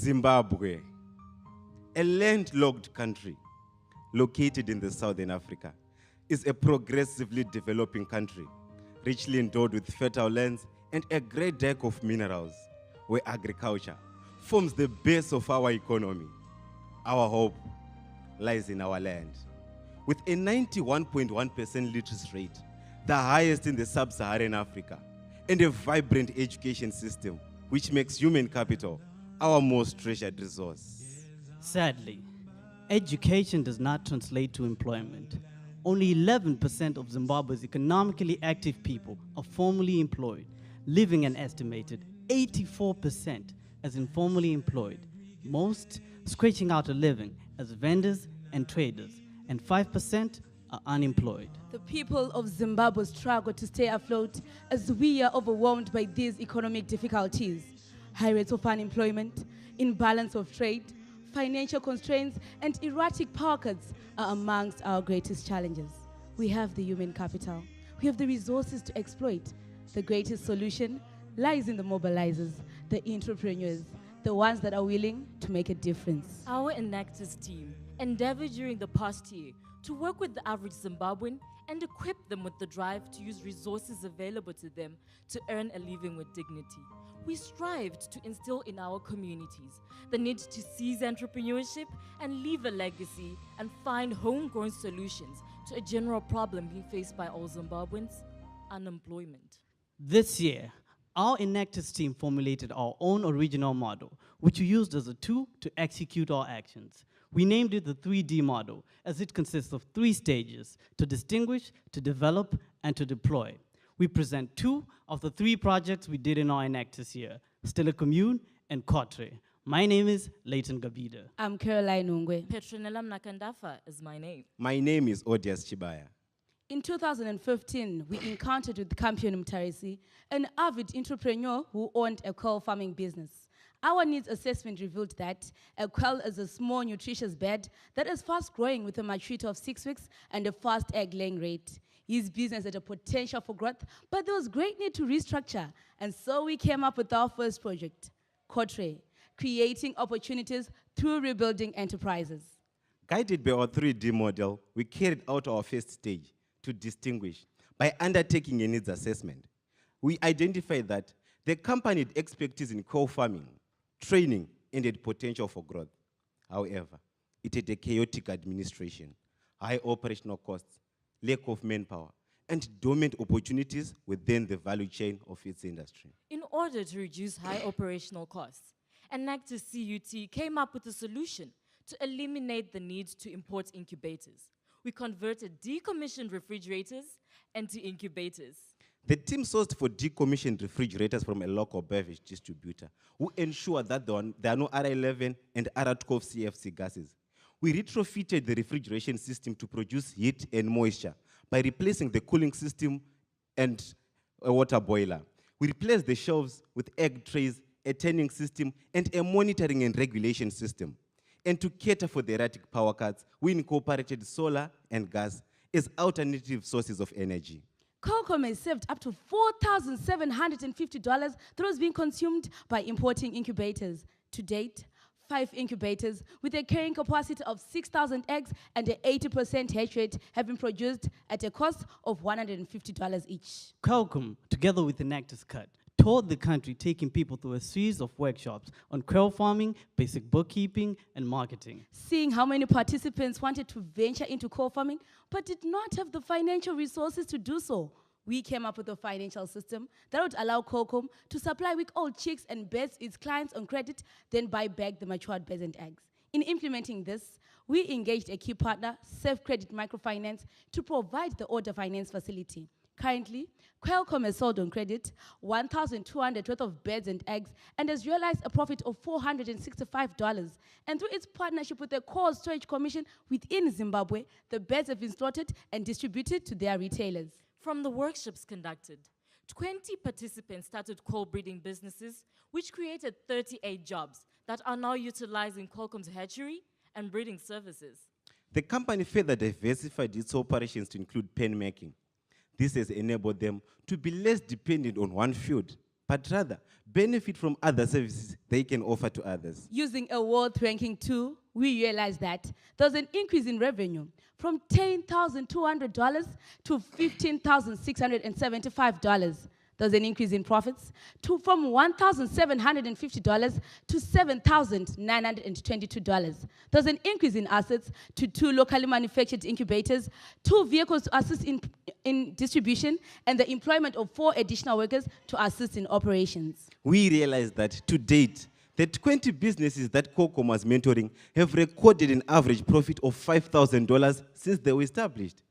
Zimbabwe, a landlocked country located in the southern Africa, is a progressively developing country, richly endowed with fertile lands and a great deck of minerals, where agriculture forms the base of our economy. Our hope lies in our land. With a 91.1% literacy rate, the highest in the sub-Saharan Africa, and a vibrant education system, which makes human capital our most treasured resource. Sadly, education does not translate to employment. Only 11% of Zimbabwe's economically active people are formally employed, leaving an estimated 84% as informally employed, most scratching out a living as vendors and traders, and 5% are unemployed. The people of Zimbabwe struggle to stay afloat as we are overwhelmed by these economic difficulties. High rates of unemployment, imbalance of trade, financial constraints, and erratic power cuts are amongst our greatest challenges. We have the human capital. We have the resources to exploit. The greatest solution lies in the mobilizers, the entrepreneurs, the ones that are willing to make a difference. Our Enactus team endeavored during the past year to work with the average Zimbabwean and equip them with the drive to use resources available to them to earn a living with dignity. We strived to instill in our communities the need to seize entrepreneurship and leave a legacy and find homegrown solutions to a general problem being faced by all Zimbabweans: unemployment. This year, our Enactus team formulated our own original model, which we used as a tool to execute our actions. We named it the 3D model, as it consists of 3 stages: to distinguish, to develop, and to deploy. We present 2 of the 3 projects we did in our Enactus year: Stella Commune and Kotre. My name is Leighton Gabida. I'm Caroline Ungwe. Petronella Mnakandafa is my name. My name is Odias Chibaya. In 2015, we encountered with Campion Mtarisi, an avid entrepreneur who owned a quail farming business. Our needs assessment revealed that a quail is a small, nutritious bird that is fast-growing with a maturity of 6 weeks and a fast egg-laying rate. His business had a potential for growth, but there was great need to restructure, and so we came up with our first project, Kotre, creating opportunities through rebuilding enterprises. Guided by our 3D model, we carried out our first stage, to distinguish, by undertaking a needs assessment. We identified that the company had expertise in quail farming, training, and had potential for growth. However, it had a chaotic administration, high operational costs, lack of manpower, and dormant opportunities within the value chain of its industry. In order to reduce high operational costs, Enactus CUT came up with a solution to eliminate the need to import incubators. We converted decommissioned refrigerators into incubators. The team sourced for decommissioned refrigerators from a local beverage distributor who ensured that there are no R11 and R12 CFC gases. We retrofitted the refrigeration system to produce heat and moisture by replacing the cooling system and a water boiler. We replaced the shelves with egg trays, a turning system, and a monitoring and regulation system. And to cater for the erratic power cuts, we incorporated solar and gas as alternative sources of energy. Qualcomm has saved up to $4,750 that was being consumed by importing incubators. To date, 5 incubators with a carrying capacity of 6,000 eggs and an 80% hatch rate have been produced at a cost of $150 each. Qualcomm, together with Enactus Cut, toured the country, taking people through a series of workshops on quail farming, basic bookkeeping, and marketing. Seeing how many participants wanted to venture into quail farming but did not have the financial resources to do so, we came up with a financial system that would allow Qualcomm to supply week-old chicks and birds its clients on credit, then buy back the matured birds and eggs. In implementing this, we engaged a key partner, Safe Credit Microfinance, to provide the order finance facility. Currently, Qualcomm has sold on credit 1,200 worth of birds and eggs and has realized a profit of $465. And through its partnership with the Cold Storage Commission within Zimbabwe, the birds have been slaughtered and distributed to their retailers. From the workshops conducted, 20 participants started quail breeding businesses, which created 38 jobs that are now utilizing Qualcomm's hatchery and breeding services. The company further diversified its operations to include pen making. This has enabled them to be less dependent on one field but rather benefit from other services they can offer to others. Using a world ranking tool, we realized that there was an increase in revenue from $10,200 to $15,675. There was an increase in profits from $1,750 to $7,922. There was an increase in assets to 2 locally manufactured incubators, 2 vehicles to assist in distribution, and the employment of 4 additional workers to assist in operations. We realized that to date, the 20 businesses that Qualcomm was mentoring have recorded an average profit of $5,000 since they were established.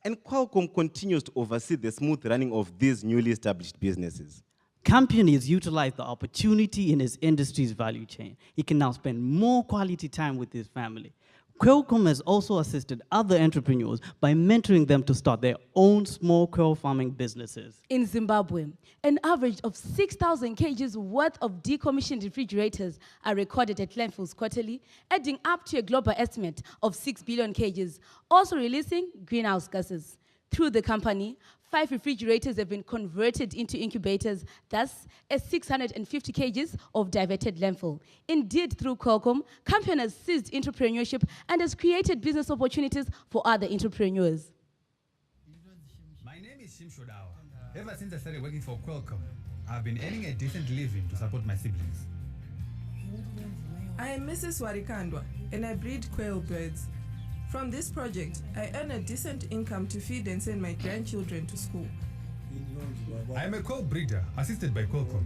And Qualcomm continues to oversee the smooth running of these newly established businesses. Campion has utilized the opportunity in his industry's value chain. He can now spend more quality time with his family. Qualcomm has also assisted other entrepreneurs by mentoring them to start their own small quail farming businesses. In Zimbabwe, an average of 6,000 kgs worth of decommissioned refrigerators are recorded at landfills quarterly, adding up to a global estimate of 6 billion kgs, also releasing greenhouse gases. Through the company, 5 refrigerators have been converted into incubators, thus as 650 kgs of diverted landfill. Indeed, through Qualcomm, Campion has seized entrepreneurship and has created business opportunities for other entrepreneurs. My name is Shim Shodawa. Ever since I started working for Qualcomm, I've been earning a decent living to support my siblings. I am Mrs. Warikandwa, and I breed quail birds. From this project, I earn a decent income to feed and send my grandchildren to school. I am a quail breeder assisted by Qualcomm.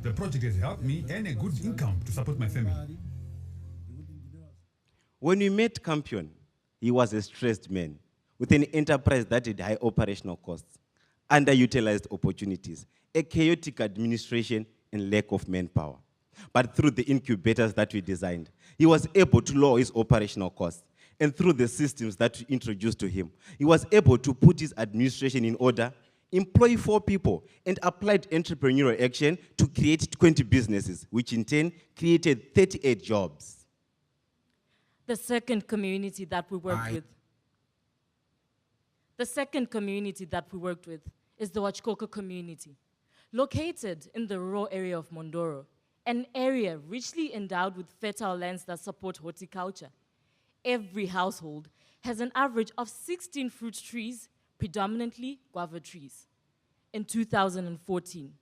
The project has helped me earn a good income to support my family. When we met Campion, he was a stressed man with an enterprise that had high operational costs, underutilized opportunities, a chaotic administration, and lack of manpower. But through the incubators that we designed, he was able to lower his operational costs. And through the systems that we introduced to him, he was able to put his administration in order, employ 4 people, and applied entrepreneurial action to create 20 businesses, which in turn created 38 jobs. The second community that we worked with is the Wachkoka community, located in the rural area of Mondoro, an area richly endowed with fertile lands that support horticulture. Every household has an average of 16 fruit trees, predominantly guava trees. In 2014,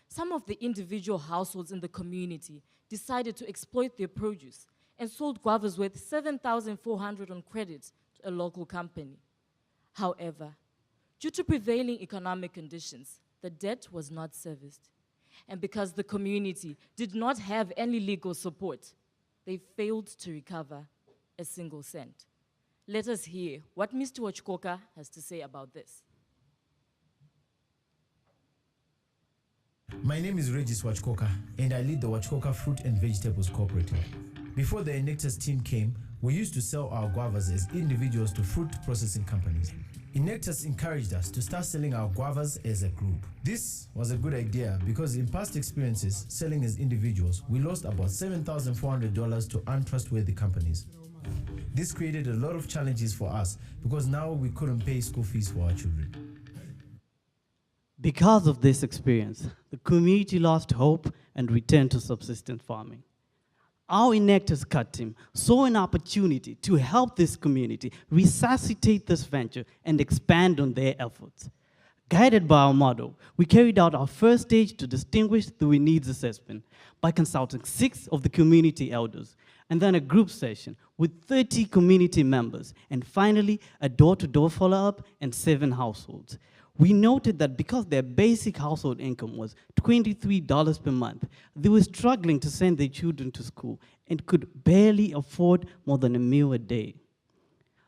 some of the individual households in the community decided to exploit their produce and sold guavas worth $7,400 on credit to a local company. However, due to prevailing economic conditions, the debt was not serviced. And because the community did not have any legal support, they failed to recover a single cent. Let us hear what Mr. Wachkoka has to say about this. My name is Regis Wachkoka, and I lead the Wachkoka Fruit and Vegetables Cooperative. Before the Enactus team came, we used to sell our guavas as individuals to fruit processing companies. Enactus encouraged us to start selling our guavas as a group. This was a good idea because in past experiences selling as individuals, we lost about $7,400 to untrustworthy companies. This created a lot of challenges for us because now we couldn't pay school fees for our children. Because of this experience, the community lost hope and returned to subsistence farming. Our Enactus cut team saw an opportunity to help this community resuscitate this venture and expand on their efforts. Guided by our model, we carried out our first stage to distinguish the needs assessment by consulting 6 of the community elders, and then a group session with 30 community members, and finally a door-to-door follow-up and 7 households. We noted that because their basic household income was $23 per month, they were struggling to send their children to school and could barely afford more than a meal a day.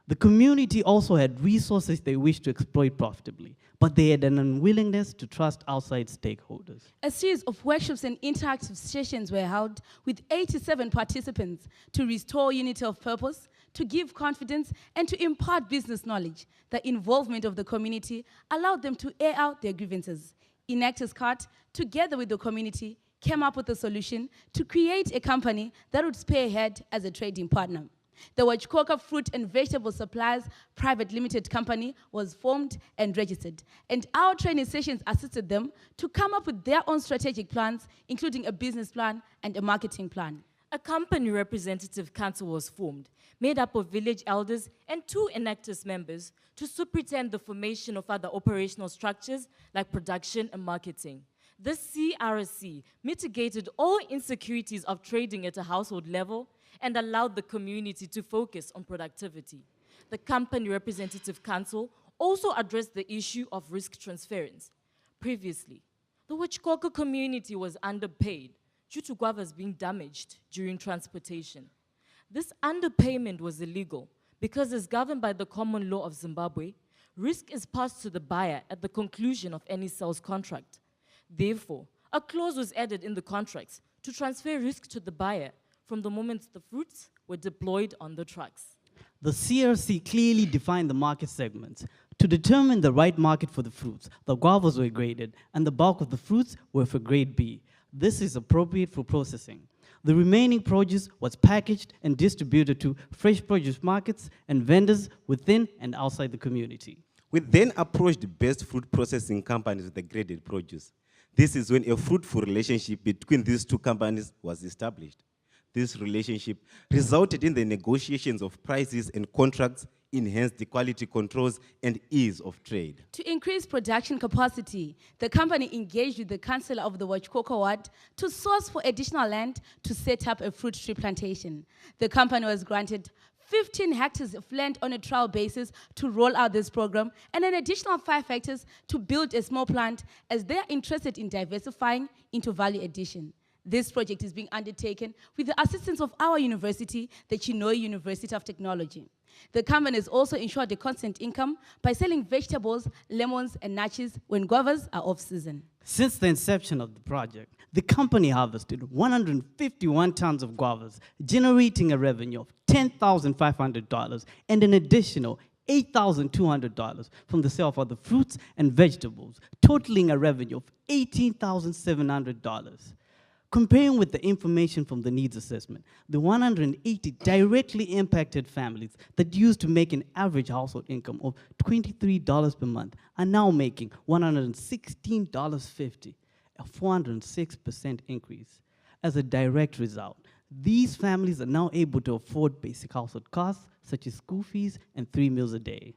The community also had resources they wished to exploit profitably, but they had an unwillingness to trust outside stakeholders. A series of workshops and interactive sessions were held with 87 participants to restore unity of purpose, to give confidence, and to impart business knowledge. The involvement of the community allowed them to air out their grievances. Enactus CART, together with the community, came up with a solution to create a company that would spearhead as a trading partner. The Wachikoka Fruit and Vegetable Suppliers Private Limited Company was formed and registered, and our training sessions assisted them to come up with their own strategic plans, including a business plan and a marketing plan. A company representative council was formed, made up of village elders and 2 Enactus members to superintend the formation of other operational structures like production and marketing. This CRC mitigated all insecurities of trading at a household level and allowed the community to focus on productivity. The company representative council also addressed the issue of risk transference. Previously, the Wachikoka community was underpaid due to guavas being damaged during transportation. This underpayment was illegal because, as governed by the common law of Zimbabwe, risk is passed to the buyer at the conclusion of any sales contract. Therefore, a clause was added in the contracts to transfer risk to the buyer from the moment the fruits were deployed on the trucks. The CRC clearly defined the market segments. To determine the right market for the fruits, the guavas were graded, and the bulk of the fruits were for grade B. This is appropriate for processing. The remaining produce was packaged and distributed to fresh produce markets and vendors within and outside the community. We then approached the best fruit processing companies with the graded produce. This is when a fruitful relationship between these 2 companies was established. This relationship resulted in the negotiations of prices and contracts, enhanced the quality controls and ease of trade. To increase production capacity, the company engaged with the councillor of the Wachikoka ward to source for additional land to set up a fruit tree plantation. The company was granted 15 hectares of land on a trial basis to roll out this program, and an additional 5 hectares to build a small plant, as they are interested in diversifying into value addition. This project is being undertaken with the assistance of our university, the Chinhoyi University of Technology. The company has also ensured a constant income by selling vegetables, lemons, and nachos when guavas are off-season. Since the inception of the project, the company harvested 151 tons of guavas, generating a revenue of $10,500 and an additional $8,200 from the sale of other fruits and vegetables, totaling a revenue of $18,700. Comparing with the information from the needs assessment, the 180 directly impacted families that used to make an average household income of $23 per month are now making $116.50, a 406% increase. As a direct result, these families are now able to afford basic household costs such as school fees and 3 meals a day.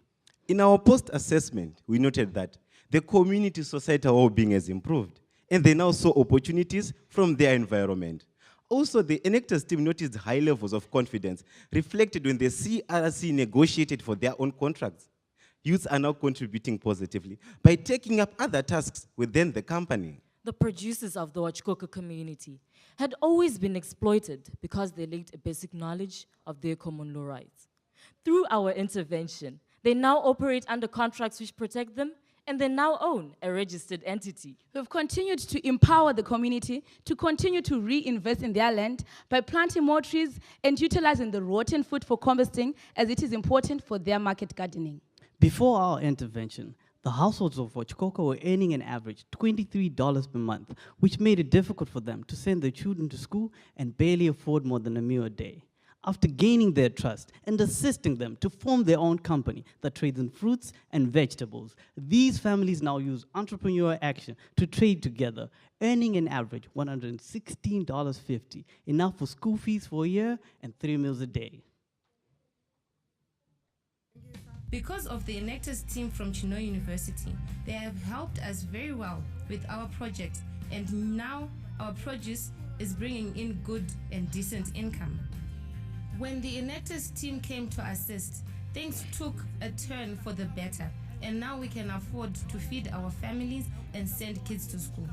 In our post-assessment, we noted that the community societal well-being has improved, and they now saw opportunities from their environment. Also, the Enactus team noticed high levels of confidence reflected when the CRC negotiated for their own contracts. Youths are now contributing positively by taking up other tasks within the company. The producers of the Wachikoka community had always been exploited because they lacked a basic knowledge of their common law rights. Through our intervention, they now operate under contracts which protect them, and they now own a registered entity. We've continued to empower the community to continue to reinvest in their land by planting more trees and utilizing the rotten food for composting, as it is important for their market gardening. Before our intervention, the households of Wachikoka were earning an average $23 per month, which made it difficult for them to send their children to school and barely afford more than a meal a day. After gaining their trust and assisting them to form their own company that trades in fruits and vegetables, these families now use entrepreneurial action to trade together, earning an average $116.50, enough for school fees for a year and 3 meals a day. Because of the Enactus team from Chinhoyi University, they have helped us very well with our project, and now our produce is bringing in good and decent income. When the Enactus team came to assist, things took a turn for the better, and now we can afford to feed our families and send kids to school.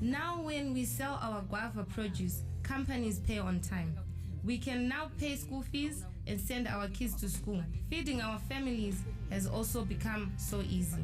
Now when we sell our guava produce, companies pay on time. We can now pay school fees and send our kids to school. Feeding our families has also become so easy.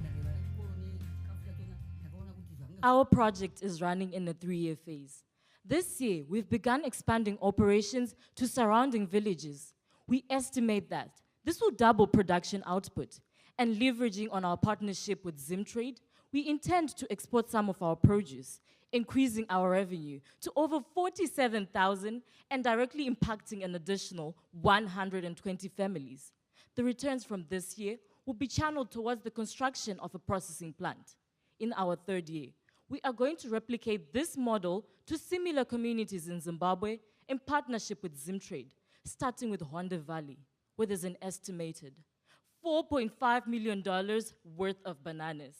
Our project is running in a 3-year phase. This year, we've begun expanding operations to surrounding villages. We estimate that this will double production output, and leveraging on our partnership with Zimtrade, we intend to export some of our produce increasing our revenue to over 47,000 and directly impacting an additional 120 families. The returns from this year will be channeled towards the construction of a processing plant. In our third year, we are going to replicate this model to similar communities in Zimbabwe in partnership with Zimtrade, starting with Honda Valley, where there's an estimated $4.5 million worth of bananas.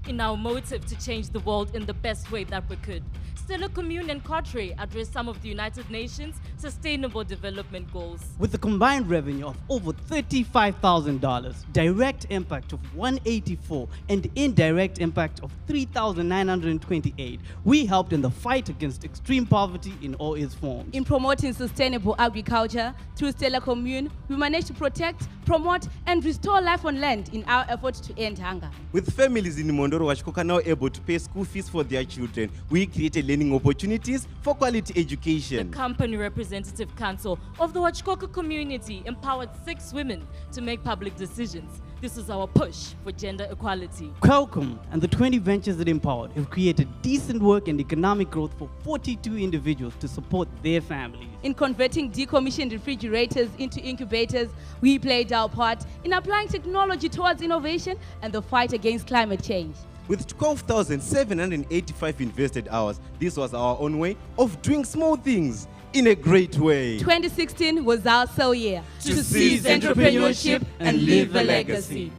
In our motive to change the world in the best way that we could, Stella Commune and Cartre address some of the United Nations Sustainable Development Goals. With a combined revenue of over $35,000, direct impact of 184, and indirect impact of 3,928, we helped in the fight against extreme poverty in all its forms. In promoting sustainable agriculture through Stella Commune, we managed to protect, promote, and restore life on land in our effort to end hunger. With families in Mondoro Wachikoka now able to pay school fees for their children, we created learning opportunities for quality education. The Company Representative Council of the Wachikoka community empowered 6 women to make public decisions. This is our push for gender equality. Qualcomm and the 20 ventures it empowered have created decent work and economic growth for 42 individuals to support their families. In converting decommissioned refrigerators into incubators, we played our part in applying technology towards innovation and the fight against climate change. With 12,785 invested hours, this was our own way of doing small things in a great way. 2016 was our sole year To seize entrepreneurship and leave a legacy.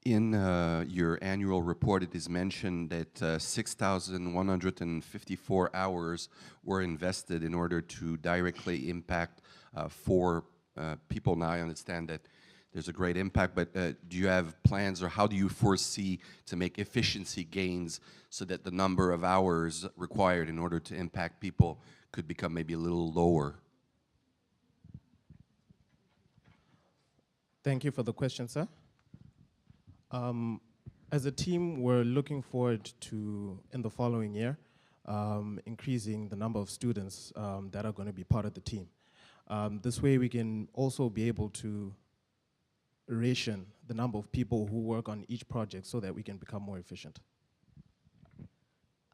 In your annual report, it is mentioned that 6,154 hours were invested in order to directly impact 4 people. Now I understand that there's a great impact, but do you have plans, or how do you foresee to make efficiency gains so that the number of hours required in order to impact people could become maybe a little lower? Thank you for the question, sir. As a team, we're looking forward to, in the following year, increasing the number of students that are going to be part of the team. This way we can also be able to ration the number of people who work on each project so that we can become more efficient.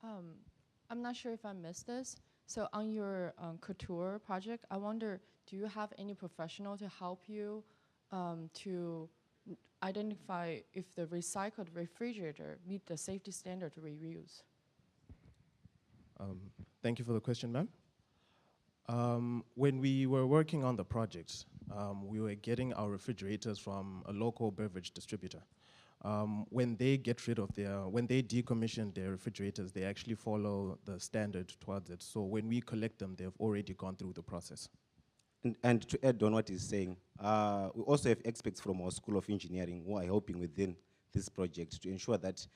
I'm not sure if I missed this. So on your couture project, I wonder, do you have any professional to help you to identify if the recycled refrigerator meet the safety standard to reuse? Thank you for the question, ma'am. When we were working on the project, we were getting our refrigerators from a local beverage distributor. When they decommission their refrigerators, they actually follow the standard towards it. So when we collect them, they've already gone through the process. And to add on what he's saying, we also have experts from our School of Engineering who are helping within this project to ensure that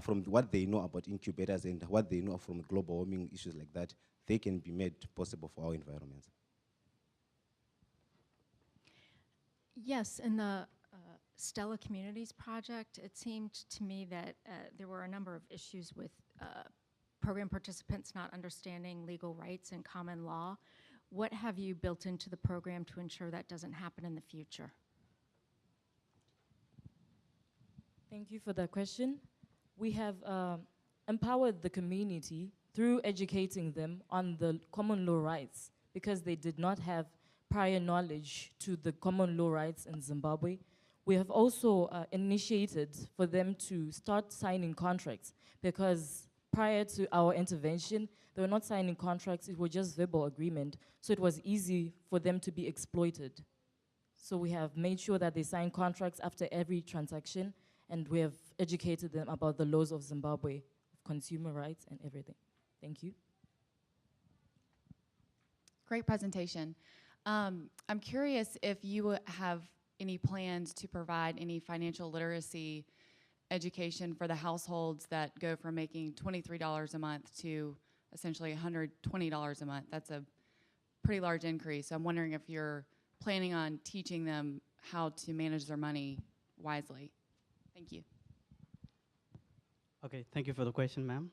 from what they know about incubators and what they know from global warming issues like that, they can be made possible for our environments. Yes, in the Stella Communities project, it seemed to me that there were a number of issues with program participants not understanding legal rights and common law. What have you built into the program to ensure that doesn't happen in the future? Thank you for that question. We have empowered the community through educating them on the common law rights because they did not have prior knowledge to the common law rights in Zimbabwe. We have also initiated for them to start signing contracts because prior to our intervention, they were not signing contracts, it was just verbal agreement, so it was easy for them to be exploited. So we have made sure that they sign contracts after every transaction, and we have educated them about the laws of Zimbabwe, consumer rights and everything. Thank you. Great presentation. I'm curious if you have any plans to provide any financial literacy education for the households that go from making $23 a month to essentially $120 a month. That's a pretty large increase. So I'm wondering if you're planning on teaching them how to manage their money wisely. Thank you. Okay, thank you for the question, ma'am.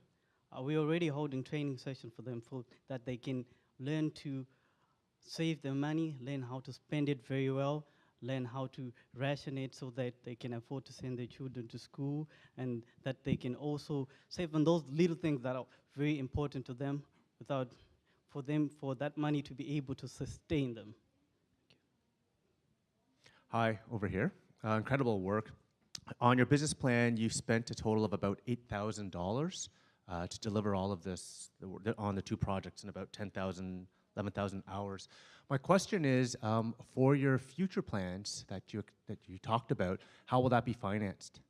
We're already holding training sessions for them so that they can learn to save their money, learn how to spend it very well, learn how to ration it so that they can afford to send their children to school, and that they can also save on those little things that are very important to them for that money to be able to sustain them. Hi, over here. Incredible work. On your business plan, you spent a total of about $8,000 to deliver all of this on the two projects in about 10,000, 11,000 hours. My question is, for your future plans that you talked about, how will that be financed?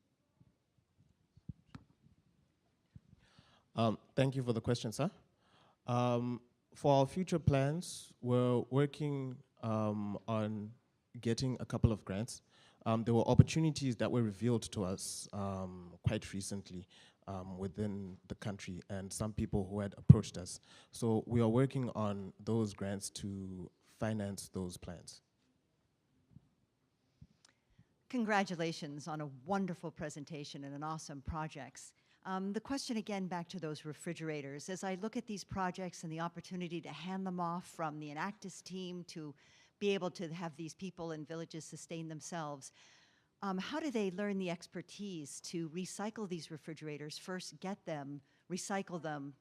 Thank you for the question, sir. For our future plans, we're working on getting a couple of grants. There were opportunities that were revealed to us quite recently within the country, and some people who had approached us. So we are working on those grants to finance those plans. Congratulations on a wonderful presentation and an awesome projects. The question again back to those refrigerators. As I look at these projects and the opportunity to hand them off from the Enactus team to be able to have these people in villages sustain themselves, how do they learn the expertise to recycle these refrigerators, first get them, recycle them,